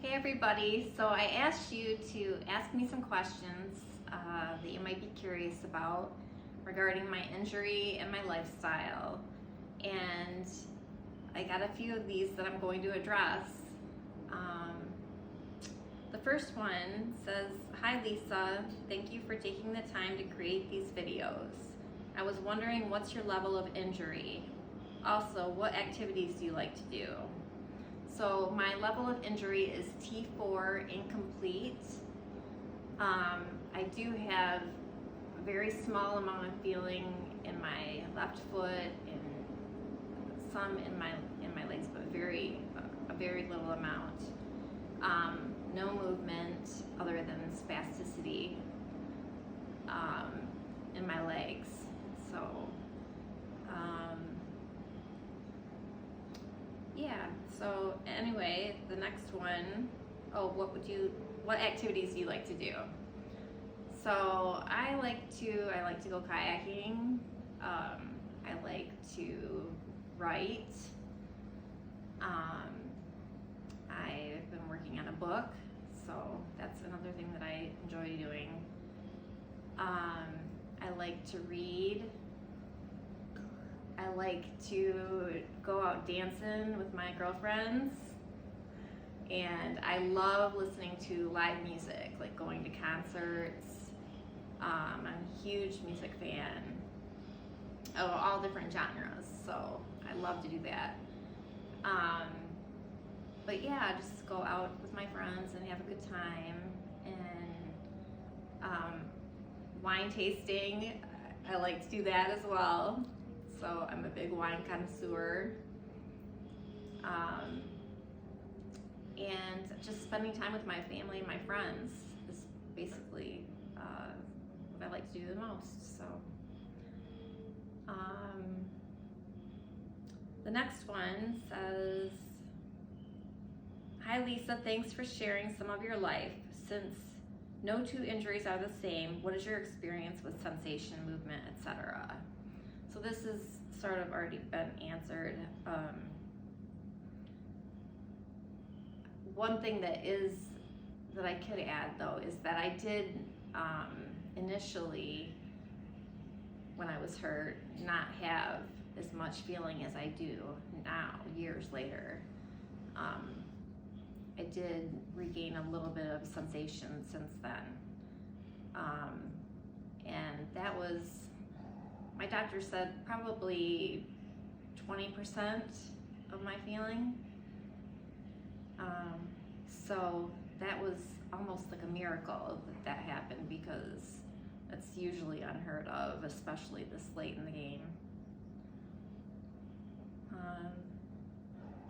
Hey everybody, so I asked you to ask me some questions that you might be curious about regarding my injury and my lifestyle. And I got a few of these that I'm going to address. The first one says, "Hi Lisa, thank you for taking the time to create these videos. I was wondering what's your level of injury? Also, what activities do you like to do?" So my level of injury is T4 incomplete. I do have a very small amount of feeling in my left foot and some in my legs, but a very little amount. No movement other than spasticity in my legs. So yeah, so anyway, the next one, what activities do you like to do? So I like to go kayaking. I like to write. I've been working on a book, so that's another thing that I enjoy doing. I like to read. I like to go out dancing with my girlfriends, and I love listening to live music, like going to concerts. I'm a huge music fan of all different genres, so I love to do that. But yeah, just go out with my friends and have a good time. And wine tasting, I like to do that as well. So I'm a big wine connoisseur. And just spending time with my family and my friends is basically what I like to do the most. So the next one says, "Hi Lisa, thanks for sharing some of your life. Since no two injuries are the same, what is your experience with sensation, movement, etc.?" So this has sort of already been answered. One thing that I could add though is that I did initially, when I was hurt, not have as much feeling as I do now, years later. I did regain a little bit of sensation since then. And that was, my doctor said, probably 20% of my feeling. So that was almost like a miracle that happened, because that's usually unheard of, especially this late in the game.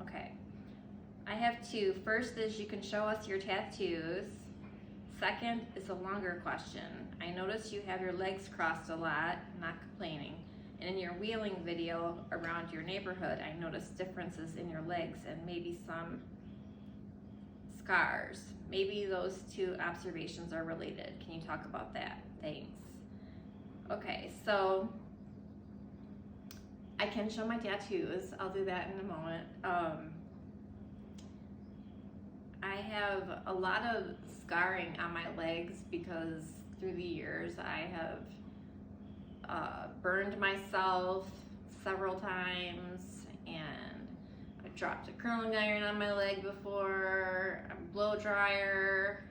Okay, I have two. First is, you can show us your tattoos. Second is a longer question. I noticed you have your legs crossed a lot, not complaining. And in your wheeling video around your neighborhood, I noticed differences in your legs and maybe some scars. Maybe those two observations are related. Can you talk about that? Thanks. Okay, so I can show my tattoos. I'll do that in a moment. I have a lot of scarring on my legs because through the years I have burned myself several times, and I dropped a curling iron on my leg before, a blow dryer.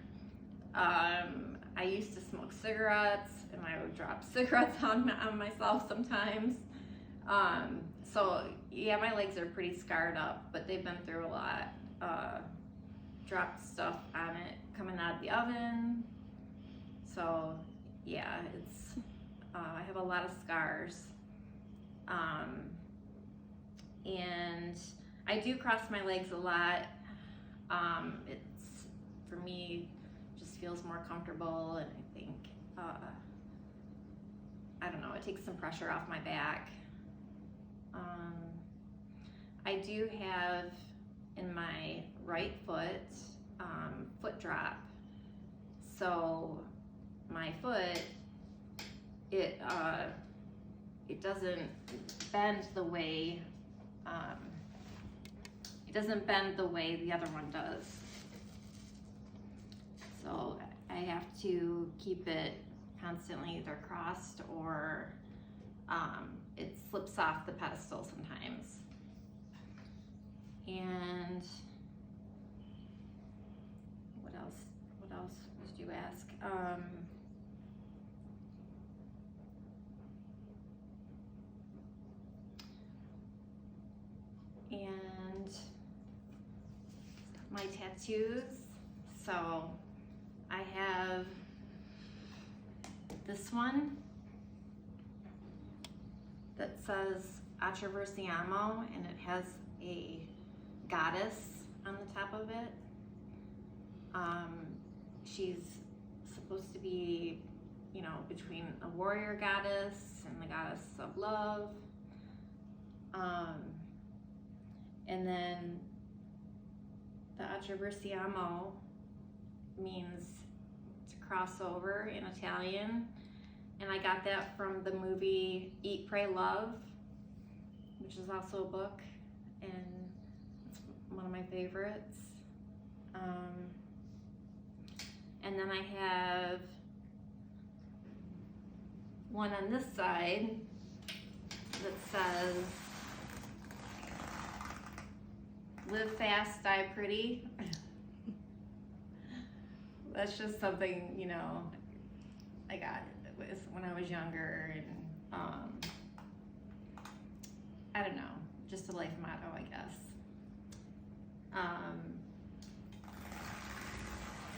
I used to smoke cigarettes, and I would drop cigarettes on myself sometimes. So yeah, my legs are pretty scarred up, but they've been through a lot. Dropped stuff on it coming out of the oven. So yeah, it's I have a lot of scars. And I do cross my legs a lot. It's, for me, just feels more comfortable, and I think I don't know, it takes some pressure off my back. I do have in my right foot foot drop. So my foot, it doesn't bend the way the other one does. So I have to keep it constantly either crossed or it slips off the pedestal sometimes. And what else did you ask? And my tattoos. So I have this one that says Attraversiamo, and it has a goddess on the top of it. She's supposed to be, you know, between a warrior goddess and the goddess of love. And then the Attraversiamo means to cross over in Italian. And I got that from the movie Eat, Pray, Love, which is also a book, and it's one of my favorites. And then I have one on this side that says, live fast, die pretty. That's just something, you know, I got when I was younger, and I don't know, just a life motto, I guess.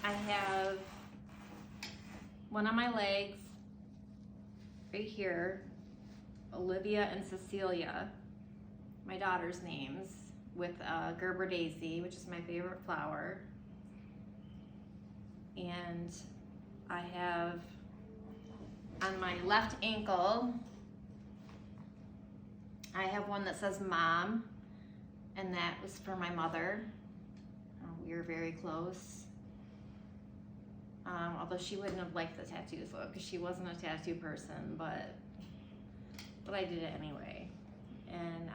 I have one on my legs, right here, Olivia and Cecilia, my daughter's names, with Gerber daisy, which is my favorite flower. And I have on my left ankle, I have one that says Mom, and that was for my mother. We were very close. Although she wouldn't have liked the tattoos though, because she wasn't a tattoo person, but I did it anyway. And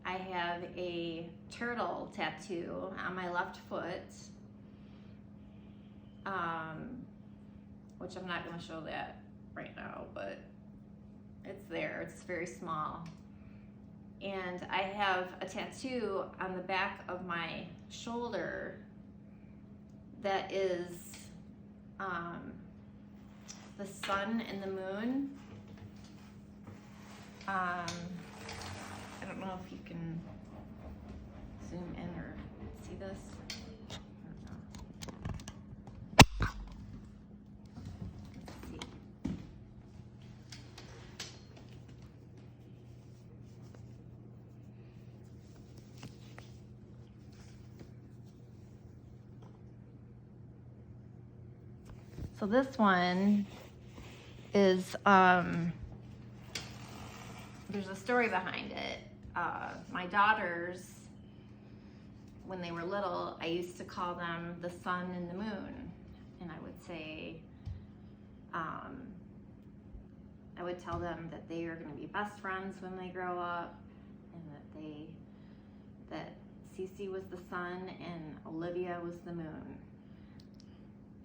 I have a turtle tattoo on my left foot, which I'm not going to show that right now, but it's there. It's very small. And I have a tattoo on the back of my shoulder that is the sun and the moon. I don't know if you can zoom in or see this. I don't know. Let's see. So this one is, there's a story behind it. My daughters, when they were little, I used to call them the sun and the moon. And I would say, I would tell them that they are gonna be best friends when they grow up, and that Cece was the sun and Olivia was the moon.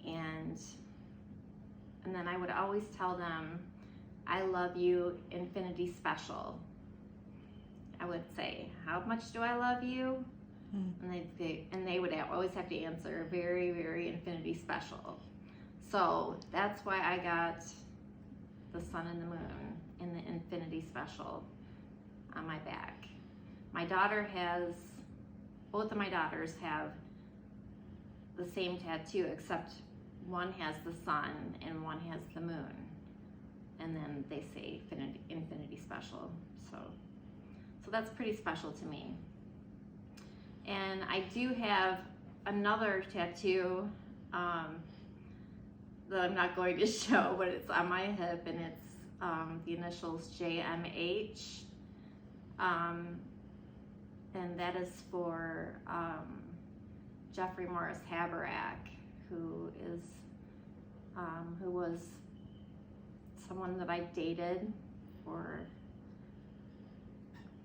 And then I would always tell them, I love you, infinity special. I would say, how much do I love you? And they would always have to answer, very, very infinity special. So that's why I got the sun and the moon and the infinity special on my back. Both of my daughters have the same tattoo, except one has the sun and one has the moon. And then they say infinity special. So that's pretty special to me. And I do have another tattoo that I'm not going to show, but it's on my hip, and it's the initials JMH. And that is for Jeffrey Morris Haberach, who was someone that I dated for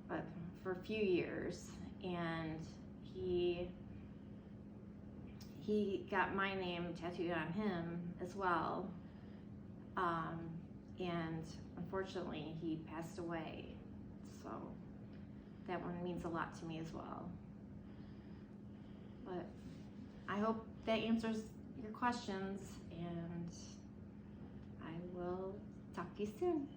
a few years, and he he got my name tattooed on him as well. And unfortunately, he passed away. So that one means a lot to me as well. But I hope that answers your questions, and I will talk to you soon.